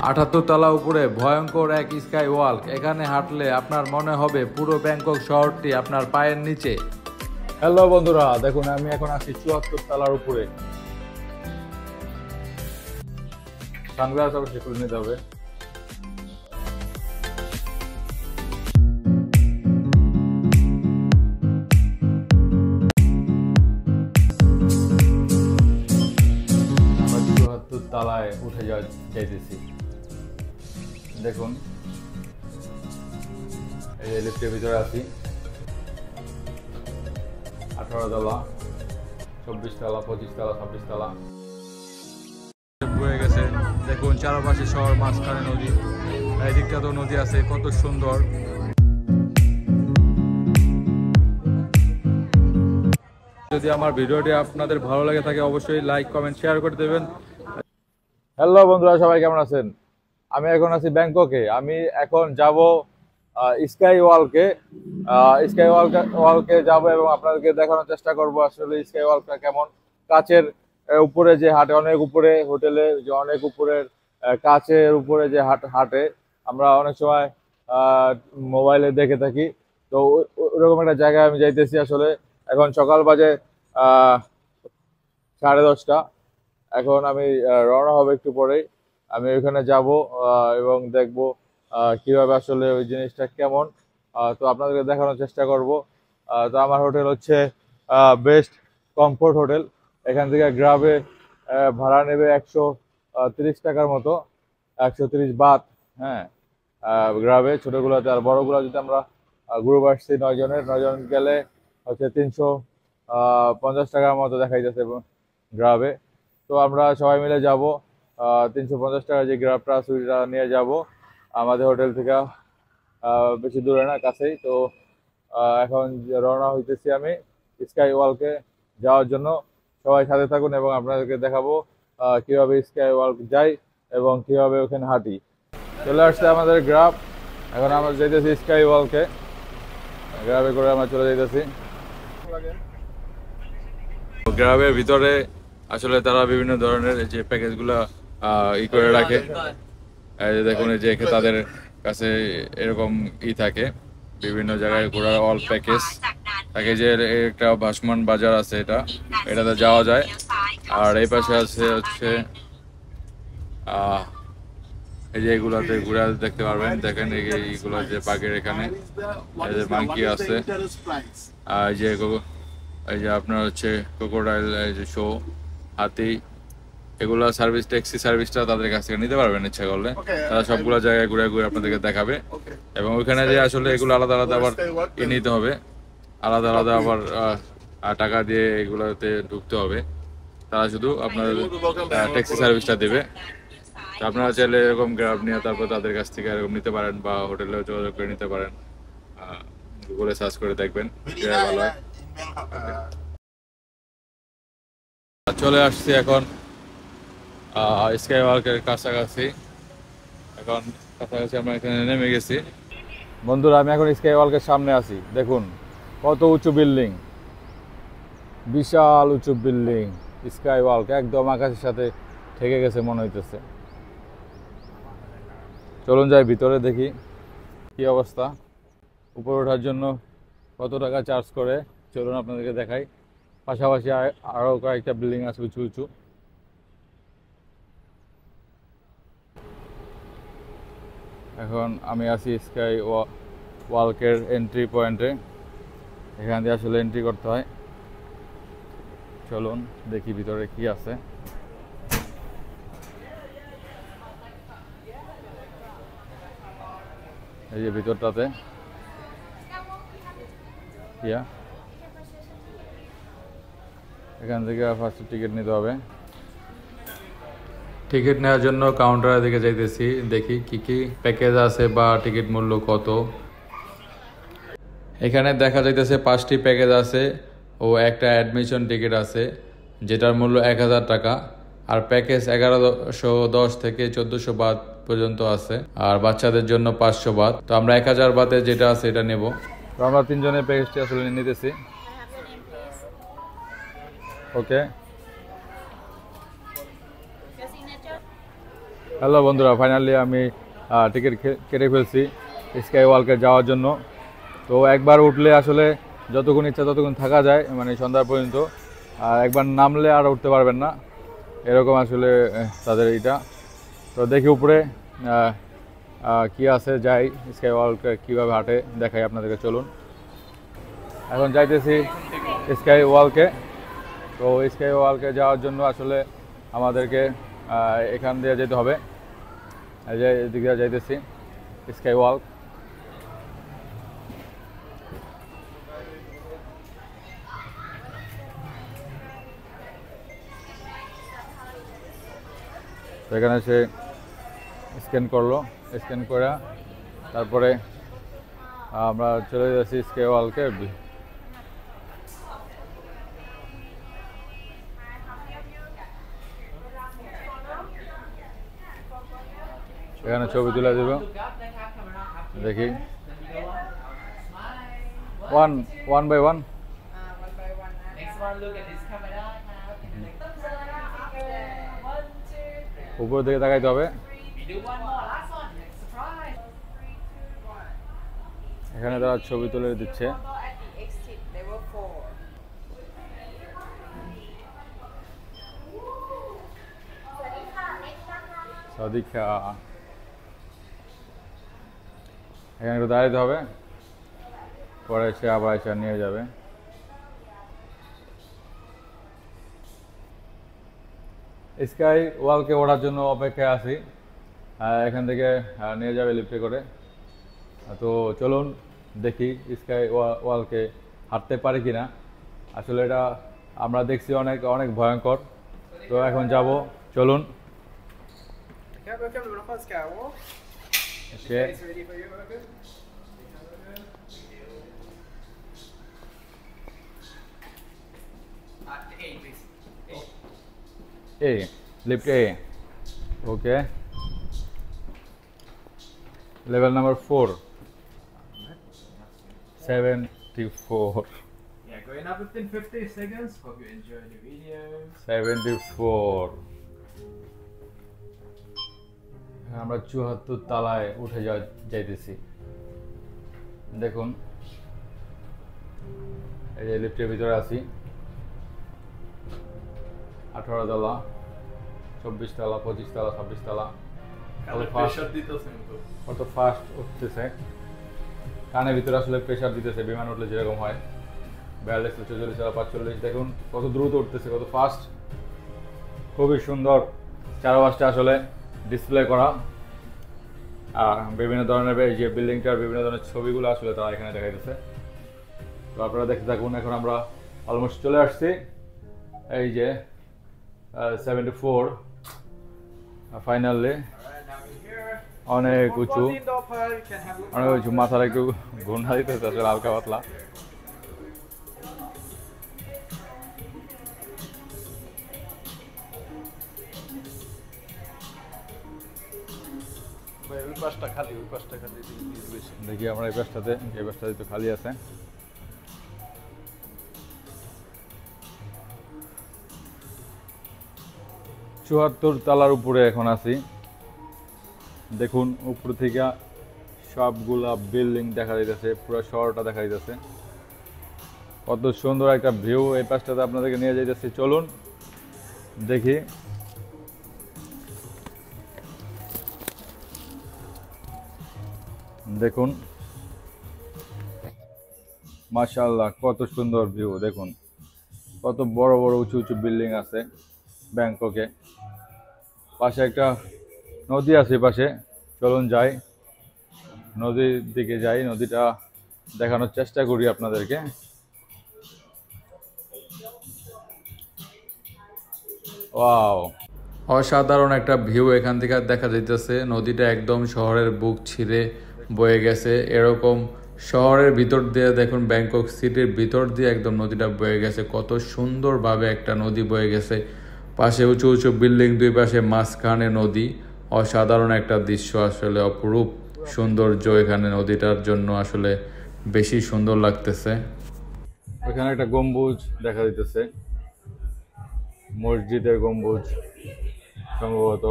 78 তলা উপরে ভয়ঙ্কর এক স্কাই ওয়াক। এখানে হাঁটলে আপনার মনে হবে পুরো ব্যাংকক শহরটি আপনার পায়ের নিচে। হ্যালো বন্ধুরা, দেখুন আমি এখন আছি 74 তলার উপরে। সানগ্লাস অবশ্যই খুলে নিতে হবে। আমরা 74 তলায় উঠে যাইতেছি। দেখুন এই লিফটের ভিতরে আছি। 18 তলা, 24 তলা, 25 তলা, 26 তলা বয়ে গেছে। দেখুন চারপাশে শহর, মাঝখানে নদী, এই দিকটা তো নদী আছে, কত সুন্দর। যদি আমার ভিডিওটি আপনাদের ভালো লাগে থাকে অবশ্যই লাইক, কমেন্ট, শেয়ার করে দেবেন। হ্যালো বন্ধুরা, সবাই কেমন আছেন? আমি এখন আছি ব্যাংককে। আমি এখন যাব স্কাই ওয়ালকে। স্কাই ওয়ালকে যাব এবং আপনাদেরকে দেখানোর চেষ্টা করব আসলে স্কাই ওয়ালটা কেমন। কাচের উপরে যে হাঁটে, অনেক উপরে, হোটেলে যে অনেক উপরের কাচের উপরে যে হাঁটে, আমরা অনেক সময় মোবাইলে দেখে থাকি। তো ওরকম একটা জায়গায় আমি যাইতেছি। আসলে এখন সকাল বাজে 10:30। এখন আমি রওনা হবে একটু পরেই। আমি ওইখানে যাব এবং দেখব কিভাবে আসলে ওই জিনিসটা কেমন। তো আপনাদেরকে দেখানোর চেষ্টা করব। তো আমার হোটেল হচ্ছে বেস্ট কমফোর্ট হোটেল। এখান থেকে গ্রাবে ভাড়া নেবে 130 টাকার মতো, 130 বাত। হ্যাঁ, গ্রাবে ছোটগুলোতে। আর বড়গুলো যদি আমরা গ্রুপ আসছি 9 জনের, 9 জন গেলে হচ্ছে 350 টাকার মতো দেখাইতেছে গ্রাবে। তো আমরা সবাই মিলে যাব। 350 টাকা যে গ্রাবটা সুইটা নিয়ে যাব আমাদের হোটেল থেকে। বেশি দূরে না, কাছেই। তো এখন রওনা হইতেছি আমি স্কাই ওয়ালকে যাওয়ার জন্য। সবাই সাথে থাকুন এবং আপনাদেরকে দেখাবো কিভাবে স্কাই ওয়াল যাই এবং কিভাবে ওখানে হাঁটি। চলে আসছে আমাদের গ্রাব। এখন আমরা যাইতেছি স্কাই ওয়ালকে। গ্রাবে করে আমরা চলে যাইতেছি। গ্রাবের ভিতরে আসলে তারা বিভিন্ন ধরনের যে প্যাকেজগুলো করে রাখে। দেখুন এই যে তাদের কাছে এরকম থাকে, বিভিন্ন জায়গায় ঘোরার অল প্যাকেজ থাকে। যে একটা ভাসমান বাজার আছে, এটাতে যাওয়া যায়। আর এই পাশে আছে হচ্ছে এই যে এগুলাতে ঘুরে দেখতে পারবেন। দেখেন এইগুলো যে বাঘের এখানে এই যে মাংকি আছে। আর এই যে আপনার হচ্ছে ক্রোকোডাইল, এই যে শো, হাতি, এগুলা সার্ভিস, ট্যাক্সি সার্ভিসটা তাদের কাছ থেকে নিতে পারবেন ইচ্ছা করলে। তারা সবগুলো জায়গায় ঘুরে ঘুরে আপনাদেরকে দেখাবে। এবং ওইখানে যে আসলে এগুলো আলাদা আলাদা আবার নিতে হবে, আলাদা আলাদা আবার টাকা দিয়ে এগুলোতে ঢুকতে হবে। তারা শুধু আপনার ট্যাক্সি সার্ভিসটা দেবে। আপনারা চাইলে এরকম গ্রাব নিয়ে তারপর তাদের কাছ থেকে এরকম নিতে পারেন, বা হোটেলেও যোগাযোগ করে নিতে পারেন। গুগলে সার্চ করে দেখবেন, ভালো হয়। চলে আসছি এখন স্কাই ওয়াকের কাছাকাছি। এখন কাছাকাছি আমরা এখানে নেমে গেছি। বন্ধুরা, আমি এখন স্কাই ওয়াকের সামনে আছি। দেখুন কত উঁচু বিল্ডিং, বিশাল উঁচু বিল্ডিং। স্কাই ওয়াক একদম আকাশের সাথে ঠেকে গেছে মনে হইতেছে। চলুন যাই ভিতরে, দেখি কি অবস্থা। উপরে ওঠার জন্য কত টাকা চার্জ করে চলুন আপনাদেরকে দেখাই। পাশাপাশি আরও কয়েকটা বিল্ডিং আছে উঁচু উঁচু। এখন আমি আছি স্কাই ওয়াকের এন্ট্রি পয়েন্টে। এখান দিয়ে আসলে এন্ট্রি করতে হয়। চলুন দেখি ভিতরে কি আছে। এই যে ভিতরটাতে এখান থেকে ফার্স্ট টিকিট নিতে হবে। টিকিট নেওয়ার জন্য কাউন্টারের দিকে যাইতেছি, দেখি কি কি প্যাকেজ আছে বা টিকিট মূল্য কত। এখানে দেখা যাইতেছে 5টি প্যাকেজ আছে ও একটা অ্যাডমিশন টিকিট আছে, যেটার মূল্য 1000 টাকা। আর প্যাকেজ 1110 থেকে 1400 বাত পর্যন্ত আছে। আর বাচ্চাদের জন্য 500 বাত। তো আমরা 1000 বাতে যেটা আছে এটা নেব। তো আমরা 3 জনের প্যাকেজটি আসলে নিতেছি। ওকে, হ্যালো বন্ধুরা, ফাইনালি আমি টিকিট কেটে ফেলছি স্কাই ওয়ার্ল্ডে যাওয়ার জন্য। তো একবার উঠলে আসলে যতক্ষণ ইচ্ছা ততক্ষণ থাকা যায়, মানে সন্ধ্যা পর্যন্ত। আর একবার নামলে আর উঠতে পারবেন না, এরকম আসলে তাদের এইটা। তো দেখি উপরে কি আছে, যাই স্কাই ওয়ার্ল্ডে কীভাবে হাঁটে দেখাই আপনাদেরকে। চলুন, এখন যাইতেছি স্কাই ওয়ার্ল্ডে। তো স্কাই ওয়ার্ল্ডে যাওয়ার জন্য আসলে আমাদেরকে এখান দিয়ে যেতে হবে। এই যে এদিকে যাইতেছি স্কাই ওয়ার্ল্ড। তো এখানে সে স্ক্যান করলো, স্ক্যান করে তারপরে আমরা চলে যাচ্ছি স্কাই ওয়ার্ল্ডে। এখানে ছবি তুলে দেব, দেখি ওয়ান বাই ওয়ান। উপর দিকে তাকাইতে হবে। এখানে তারা ছবি তুলে দিচ্ছে। সাদিকা, এখানে একটু দাঁড়াইতে হবে, পরে সে আবার এসে নিয়ে যাবে। স্কাই ওয়ার্ল্ডে ওঠার জন্য অপেক্ষায় আছি, এখান থেকে নিয়ে যাবে লিফটে করে। তো চলুন দেখি স্কাই ওয়ার্ল্ডে হাঁটতে পারি কিনা। আসলে এটা আমরা দেখছি অনেক অনেক ভয়ঙ্কর। তো এখন যাব, চলুন। A, lift A. Okay. Level number 4. 74. Yeah, going up within 50 seconds. Hope you enjoy the video. 74. আমরা 74 তলায় উঠে যাইতেছি। দেখুন, এই যে লিফটের ভিতরে আছি। 18 তলা, 24 তলা, 25 তলা, 26 তলা। কত ফাস্ট উঠতেছে, কানের ভিতরে আসলে প্রেশার দিতেছে বিমান উঠলে যেরকম হয়। 42, 44 তলা, 45। দেখুন কত দ্রুত উঠতেছে, কত ফাস্ট। খুবই সুন্দর চারপাশটা আসলে ডিসপ্লে করা। আর বিভিন্ন ধরনের এই যে বিল্ডিংটার বিভিন্ন ধরনের ছবিগুলো আসলে তারা এখানে দেখাইতেছে। তো আপনারা দেখতে থাকুন। এখন আমরা অলমোস্ট চলে আসছি। এই যে 74 ফাইনালি। অনেক উঁচু, অনেক উঁচু। মাথার একটু ঘূর্ণা দিতেছে আসলে হালকা পাতলা। দেখি আমরা এই পাশটাতে তো খালি আছে। চুয়াত্তর তলার উপরে এখন আছি। দেখুন উপর থেকে সবগুলা বিল্ডিং দেখা যাইতেছে, পুরো শহরটা দেখা যাইতেছে। কত সুন্দর একটা ভিউ। এই পাশটাতে আপনাদেরকে নিয়ে যাইতেছি, চলুন দেখি। দেখুন মাশাআল্লাহ, কত সুন্দর ভিউ। দেখুন কত বড় বড় উঁচু উঁচু বিল্ডিং আছে ব্যাংককে। পাশে একটা নদী আছে পাশে, চলুন যাই নদীর দিকে যাই, নদীটা দেখানোর চেষ্টা করি আপনাদেরকে। ওয়াও, অসাধারণ একটা ভিউ এখান থেকে দেখা যাইতেছে। নদীটা একদম শহরের বুক ছিঁড়ে বয়ে গেছে। এরকম শহরের ভিতর দিয়ে দেখুন, ব্যাংকক সিটির ভিতর দিয়ে একদম নদীটা বয়ে গেছে। কত সুন্দরভাবে একটা নদী বয়ে গেছে। পাশে উঁচু উঁচু বিল্ডিং, দুই পাশে মাঝখানে নদী। অসাধারণ একটা দৃশ্য, আসলে অপরূপ সৌন্দর্য এখানে নদীটার জন্য আসলে বেশি সুন্দর লাগতেছে। এখানে একটা গম্বুজ দেখা যাইতেছে, মসজিদের গম্বুজ সম্ভবত।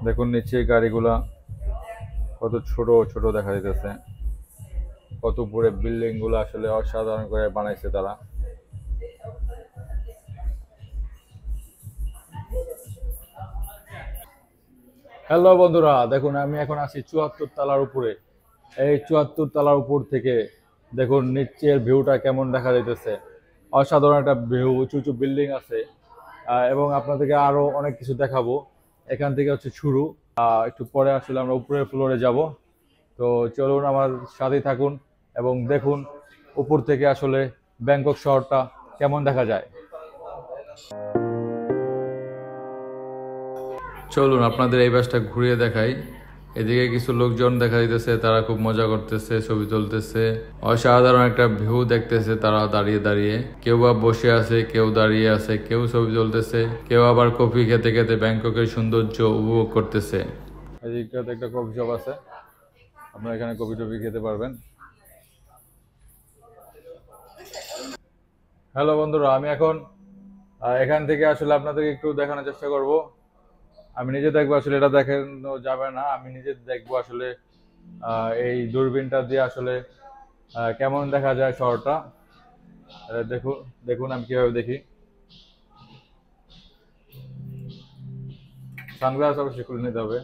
দেখুন নিচে গাড়িগুলা কত ছোট ছোট দেখা যাইতেছে, কত উপরে বিল্ডিং গুলো আসলে অসাধারণ করে বানাইছে তারা। হ্যালো বন্ধুরা, দেখুন আমি এখন আছি 74 তলার উপরে। এই 74 তলার উপর থেকে দেখুন নিচের ভিউটা কেমন দেখা যাইতেছে। অসাধারণ একটা ভিউ, উঁচু উঁচু বিল্ডিং আছে এবং আপনাদেরকে আরো অনেক কিছু দেখাবো। এখান থেকে হচ্ছে শুরু, একটু পরে আসলে আমরা উপরের ফ্লোরে যাব। তো চলুন আমার সাথেই থাকুন এবং দেখুন উপর থেকে আসলে ব্যাংকক শহরটা কেমন দেখা যায়। চলুন আপনাদের এই বাসটা ঘুরিয়ে দেখাই। এদিকে কিছু লোকজন দেখা যাইতেছে, তারা খুব মজা করতেছে, ছবি তুলতেছে। অসাধারণ একটা ভিউ দেখতেছে তারা দাঁড়িয়ে দাঁড়িয়ে। কেউ বা বসে আছে, কেউ দাঁড়িয়ে আছে, কেউ ছবি তুলতেছে, কেউ আবার কফি খেতে খেতে ব্যাংককের সৌন্দর্য উপভোগ করতেছে। এদিকটাতে একটা কফি শপ আছে, আপনারা এখানে কফি টফি খেতে পারবেন। হ্যালো বন্ধুরা, আমি এখন এখান থেকে আসলে আপনাদেরকে একটু দেখানোর চেষ্টা করব। আমি নিজে দেখবো, আসলে এটা দেখানো যাবে না, আমি নিজে দেখবো আসলে এই দূরবীনটা দিয়ে আসলে কেমন দেখা যায় শহরটা। দেখুন দেখুন আমি কিভাবে দেখি। সানগ্লাস অবশ্যই খুলে নিতে হবে।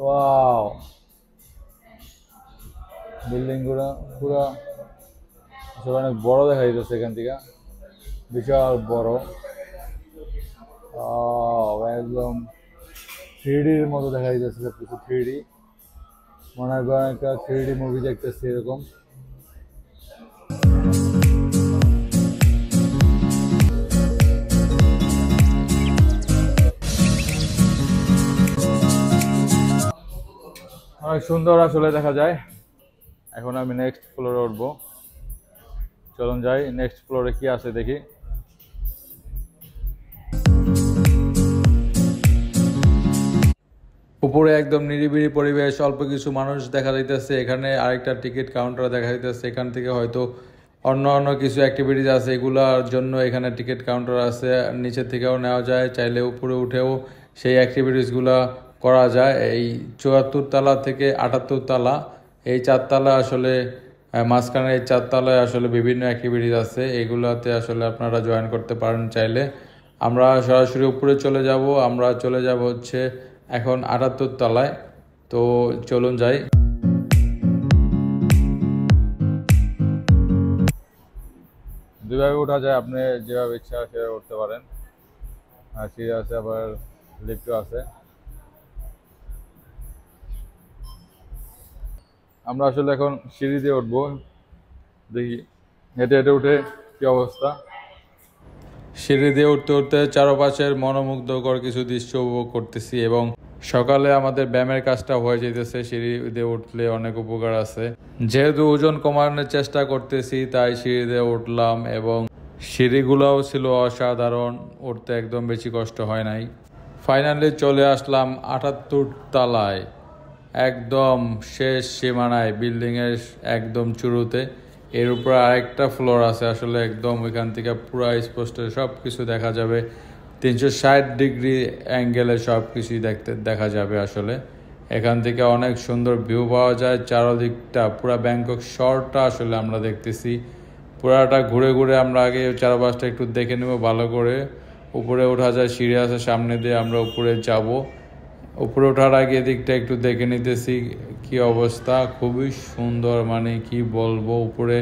ওয়াও, বিল্ডিং গুলো পুরো অনেক বড় দেখা যাচ্ছে এখান থেকে, বিশাল বড়। একদম 3Dর মতো দেখা যাচ্ছে সবকিছু। 3D মনে হয় একটা 3D মুভি দেখতেছি এরকম। অনেক সুন্দর আসলে দেখা যায়। এখন আমি নেক্সট ফ্লোরে উঠবো, চলুন যাই নেক্সট ফ্লোরে কি আছে দেখি। উপরে একদম নিরিবিলি পরিবেশ, অল্প কিছু মানুষ দেখা যাইতেছে। এখানে আরেকটা টিকিট কাউন্টার দেখা যাইতেছে, এখান থেকে হয়তো অন্য অন্য কিছু অ্যাক্টিভিটিস আছে, এগুলোর জন্য এখানে টিকিট কাউন্টার আছে। নিচে থেকেও নেওয়া যায়, চাইলে উপরে উঠেও সেই অ্যাক্টিভিটিসগুলো করা যায়। এই 74 তলা থেকে 78 তলা, এই 4 তলা আসলে মাঝখানে এই 4 তলায় আসলে বিভিন্ন অ্যাক্টিভিটিস আছে, এগুলোতে আসলে আপনারা জয়েন করতে পারেন চাইলে। আমরা সরাসরি উপরে চলে যাব, আমরা চলে যাব হচ্ছে এখন 78 তলায়। তো চলুন যাই। দুইভাবে ওঠা যায়, আপনি যেভাবে ইচ্ছা সেভাবে উঠতে পারেন। আর সিঁড়ি আছে, আবার লিফটও আছে। আমরা আসলে এখন সিঁড়ি দিয়ে উঠবো, দেখি হেঁটে হেঁটে উঠে কি অবস্থা। সিঁড়ি দিয়ে উঠতে উঠতে চারপাশের মনোমুগ্ধকর কিছু দৃশ্য উপভোগ করতেছি এবং সকালে আমাদের ব্যায়ামের কাজটা হয়ে যেতেছে। সিঁড়ি দিয়ে উঠলে অনেক উপকার আছে, যেহেতু ওজন কমানোর চেষ্টা করতেছি তাই সিঁড়ি দিয়ে উঠলাম এবং সিঁড়িগুলোও ছিল অসাধারণ, উঠতে একদম বেশি কষ্ট হয় নাই। ফাইনালি চলে আসলাম 78 তলায়, একদম শেষ সীমানায়, বিল্ডিংয়ের একদম শুরুতে। এর উপরে আরেকটা ফ্লোর আছে, আসলে একদম ওইখান থেকে পুরো স্পষ্ট সব কিছু দেখা যাবে। 360 ডিগ্রি অ্যাঙ্গেলে সব কিছুই দেখা যাবে। আসলে এখান থেকে অনেক সুন্দর ভিউ পাওয়া যায়, চারদিকটা পুরা ব্যাংকক শহরটা আসলে আমরা দেখতেছি। পুরাটা ঘুরে ঘুরে আমরা আগে চারপাশটা একটু দেখে নেব ভালো করে। উপরে ওঠা যায়, সিঁড়ি আছে সামনে দিয়ে, আমরা উপরে যাব। উপরে ওঠার আগে এদিকটা একটু দেখে নিতেছি কি অবস্থা, খুবই সুন্দর, মানে কি বলবো। উপরে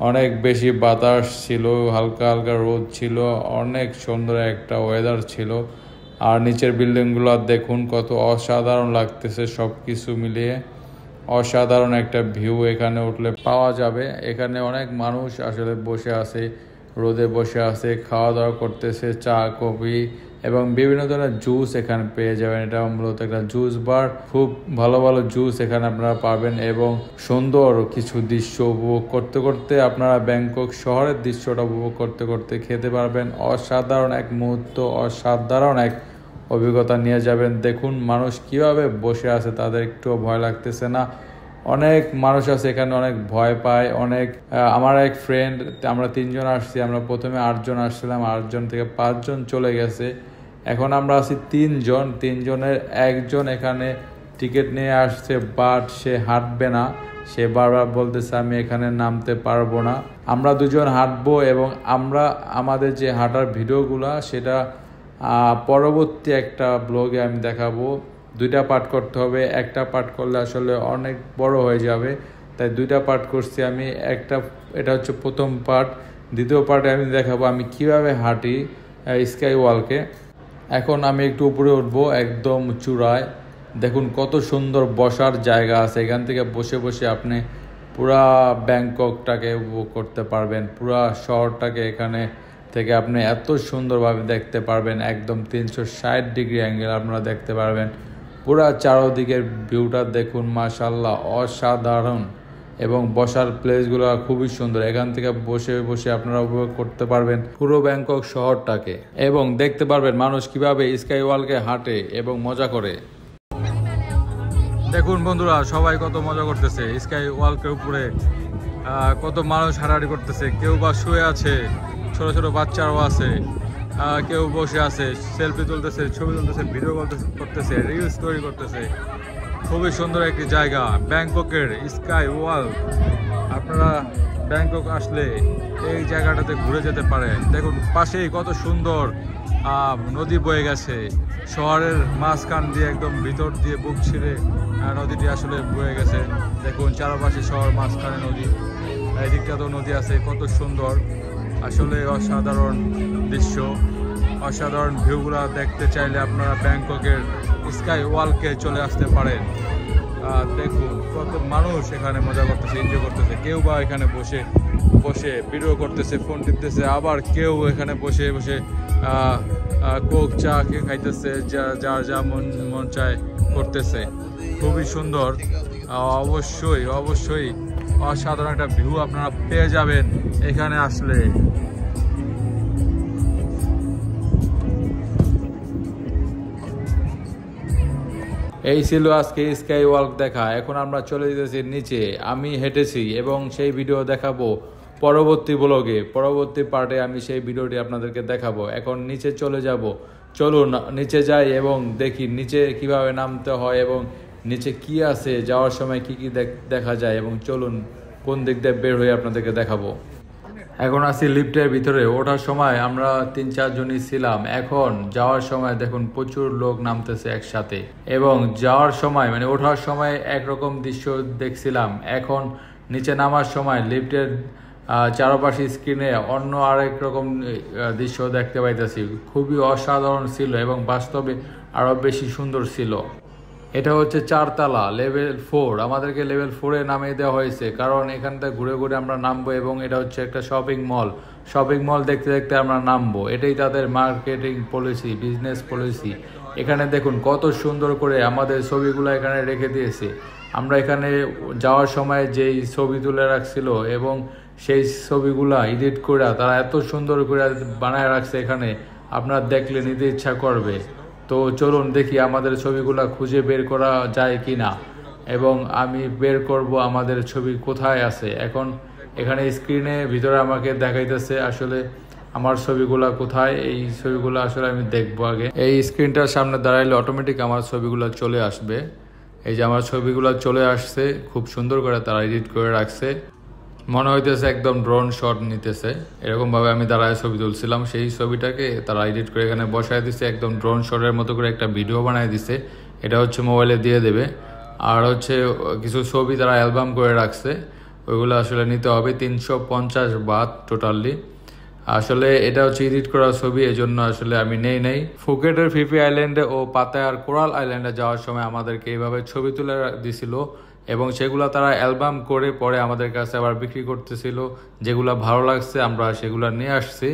অনেক বেশি বাতাস ছিল, হালকা হালকা রোদ ছিল, অনেক সুন্দর একটা ওয়েদার ছিল। আর নিচের বিল্ডিংগুলো দেখুন কত অসাধারণ লাগতেছে, সব কিছু মিলিয়ে অসাধারণ একটা ভিউ এখানে উঠলে পাওয়া যাবে। এখানে অনেক মানুষ আসলে বসে আছে, রোদে বসে আছে, খাওয়া দাওয়া করতেছে, চা কফি এবং বিভিন্ন ধরনের জুস এখানে পেয়ে যাবেন। এটা মূলত একটা জুস বার, খুব ভালো ভালো জুস এখানে আপনারা পাবেন এবং সুন্দর কিছু দৃশ্য উপভোগ করতে করতে আপনারা ব্যাংকক শহরের দৃশ্যটা উপভোগ করতে করতে খেতে পারবেন। অসাধারণ এক মুহূর্ত, অসাধারণ এক অভিজ্ঞতা নিয়ে যাবেন। দেখুন মানুষ কিভাবে বসে আছে, তাদের একটুও ভয় লাগতেছে না, অনেক মানুষ আছে এখানে, অনেক ভয় পায়, অনেক আমার এক ফ্রেন্ড, আমরা 3 জন আসছি, আমরা প্রথমে 8 জন আসছিলাম, 8 জন থেকে 5 জন চলে গেছে, এখন আমরা আছি 3 জন, 3 জনের একজন এখানে টিকিট নিয়ে আসছে বাট সে হাঁটবে না, সে বারবার বলতেছে আমি এখানে নামতে পারবো না। আমরা 2 জন হাঁটবো এবং আমরা আমাদের যে হাঁটার ভিডিওগুলো সেটা পরবর্তী একটা ব্লগে আমি দেখাবো। 2টা পার্ট করতে হবে, একটা পার্ট করলে আসলে অনেক বড় হয়ে যাবে, তাই 2টা পার্ট করছি আমি। এটা হচ্ছে প্রথম পার্ট, দ্বিতীয় পার্টে আমি দেখাবো আমি কিভাবে হাঁটি স্কাই ওয়ালকে। এখন আমি একটু উপরে উঠবো, একদম চূড়ায়। দেখুন কত সুন্দর বসার জায়গা আছে, এখান থেকে বসে বসে আপনি পুরা ব্যাংককটাকে উপভোগ করতে পারবেন, পুরা শহরটাকে এখানে থেকে আপনি এত সুন্দরভাবে দেখতে পারবেন, একদম 360 ডিগ্রি অ্যাঙ্গেল আপনারা দেখতে পারবেন। পুরা চারদিকের ভিউটা দেখুন, মাশাআল্লাহ অসাধারণ, এবং বসার প্লেসগুলো খুবই সুন্দর, এখান থেকে বসে বসে আপনারা উপভোগ করতে পারবেন পুরো ব্যাংকক শহরটাকে, এবং দেখতে পারবেন মানুষ কিভাবে স্কাই ওয়ালকে হাঁটে এবং মজা করে। দেখুন বন্ধুরা, সবাই কত মজা করতেছে স্কাই ওয়ালকের উপরে, কত মানুষ হাঁটাহাঁটি করতেছে, কেউ বা শুয়ে আছে, ছোট ছোট বাচ্চারাও আছে, কেউ বসে আছে, সেলফি তুলতেছে, ছবি তুলতেছে, ভিডিও করতেছে, রিলস তৈরি করতেছে। খুবই সুন্দর একটি জায়গা ব্যাংককের স্কাই ওয়াল। আপনারা ব্যাংকক আসলে এই জায়গাটাতে ঘুরে যেতে পারেন। দেখুন পাশেই কত সুন্দর নদী বয়ে গেছে, শহরের মাঝখান দিয়ে একদম ভিতর দিয়ে বুক ছিঁড়ে নদীটি আসলে বয়ে গেছে। দেখুন চারপাশে শহর, মাঝখানে নদী, এই দিকটাতেও নদী আছে, কত সুন্দর, আসলে অসাধারণ দৃশ্য। অসাধারণ ভিউগুলো দেখতে চাইলে আপনারা ব্যাংককের স্কাই ওয়ালকে চলে আসতে পারেন। দেখুন কত মানুষ এখানে মজা করতেছে, এনজয় করতেছে, কেউ বা এখানে বসে বসে ভিডিও করতেছে, ফোন টিপতেছে, আবার কেউ এখানে বসে বসে কোক চা খাইতেছে, যার যা মন চায় করতেছে। খুবই সুন্দর, অবশ্যই অবশ্যই অসাধারণ একটা ভিউ আপনারা পেয়ে যাবেন এখানে আসলে। এই ছিল আজকে স্কাই ওয়াক দেখা। এখন আমরা চলে যেতেছি নিচে, আমি হেঁটেছি এবং সেই ভিডিও দেখাবো পরবর্তী ব্লগে, পরবর্তী পার্টে আমি সেই ভিডিওটি আপনাদেরকে দেখাবো। এখন নিচে চলে যাব, চলুন নিচে যাই এবং দেখি নিচে কিভাবে নামতে হয় এবং নিচে কি আছে, যাওয়ার সময় কি কি দেখা যায়, এবং চলুন কোন দিক দিয়ে বের হয়ে আপনাদেরকে দেখাবো। এখন আছি লিফটের ভিতরে, ওঠার সময় আমরা 3-4 জনই ছিলাম, এখন যাওয়ার সময় দেখুন প্রচুর লোক নামতেছে একসাথে, এবং যাওয়ার সময় মানে ওঠার সময় একরকম দৃশ্য দেখছিলাম, এখন নিচে নামার সময় লিফটের চারপাশে স্ক্রিনে অন্য আরেক রকম দৃশ্য দেখতে পাইতেছি। খুবই অসাধারণ ছিল এবং বাস্তবে আরও বেশি সুন্দর ছিল। এটা হচ্ছে 4 তলা, লেভেল 4, আমাদেরকে লেভেল 4-এ নামিয়ে দেওয়া হয়েছে, কারণ এখান থেকে ঘুরে ঘুরে আমরা নামবো, এবং এটা হচ্ছে একটা শপিং মল দেখতে দেখতে আমরা নামবো। এটাই তাদের মার্কেটিং পলিসি, বিজনেস পলিসি। এখানে দেখুন কত সুন্দর করে আমাদের ছবিগুলো এখানে রেখে দিয়েছে। আমরা এখানে যাওয়ার সময় যেই ছবি তুলে রাখছিল এবং সেই ছবিগুলা এডিট করে তারা এত সুন্দর করে বানায় রাখছে, এখানে আপনার দেখলে নিতে ইচ্ছা করবে। তো চলুন দেখি আমাদের ছবিগুলো খুঁজে বের করা যায় কি না, এবং আমি বের করব আমাদের ছবি কোথায় আছে। এখন এখানে স্ক্রিনে ভিতরে আমাকে দেখাইতেছে আসলে আমার ছবিগুলো কোথায়। এই ছবিগুলো আসলে আমি দেখবো আগে। এই স্ক্রিনটার সামনে দাঁড়াইলে অটোমেটিক আমার ছবিগুলো চলে আসবে। এই যে আমার ছবিগুলো চলে আসছে, খুব সুন্দর করে তারা এডিট করে রাখছে, মনে হইতেছে একদম ড্রোন শট নিতেছে। এরকমভাবে আমি দাঁড়ায় ছবি তুলছিলাম, সেই ছবিটাকে তারা এডিট করে এখানে বসায় দিছে, একদম ড্রোন শটের মতো করে একটা ভিডিও বানায় দিছে। এটা হচ্ছে মোবাইলে দিয়ে দেবে। আর হচ্ছে কিছু ছবি তারা অ্যালবাম করে রাখছে, ওইগুলো আসলে নিতে হবে 350 বাত টোটালি। আসলে এটা হচ্ছে এডিট করা ছবি, এজন্য আসলে আমি নেই। ফুকেটের ফিফি আইল্যান্ডে ও পাতায়ার কোরাল আইল্যান্ডে যাওয়ার সময় আমাদেরকে এইভাবে ছবি তুলে দিছিল, এবং সেগুলো তারা অ্যালবাম করে পরে আমাদের কাছে আবার বিক্রি করতেছিল। যেগুলো ভালো লাগছে আমরা সেগুলো নিয়ে আসছি।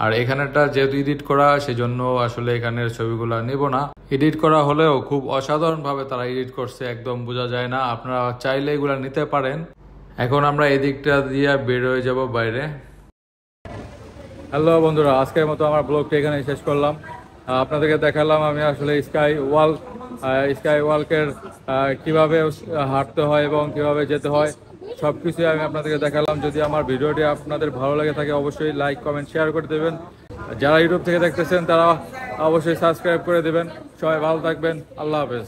আর এখানেটা যেহেতু এডিট করা, সেজন্য আসলে এখানের ছবিগুলো নিব না। এডিট করা হলেও খুব অসাধারণভাবে তারা এডিট করছে, একদম বোঝা যায় না। আপনারা চাইলে এগুলো নিতে পারেন। এখন আমরা এদিকটা দিয়ে বের হয়ে যাব বাইরে। হ্যালো বন্ধুরা, আজকের মতো আমার ব্লগটা এখানে শেষ করলাম। আপনাদেরকে দেখালাম আমি আসলে স্কাই ওয়ালকের কিভাবে হাঁটতে হয় এবং কিভাবে যেতে হয় সব কিছুই আমি আপনাদেরকে দেখালাম। যদি আমার ভিডিওটি আপনাদের ভালো লাগে থাকে অবশ্যই লাইক কমেন্ট শেয়ার করে দেবেন। যারা ইউটিউব থেকে দেখতেছেন তারা অবশ্যই সাবস্ক্রাইব করে দেবেন। সবাই ভালো থাকবেন। আল্লাহ হাফেজ।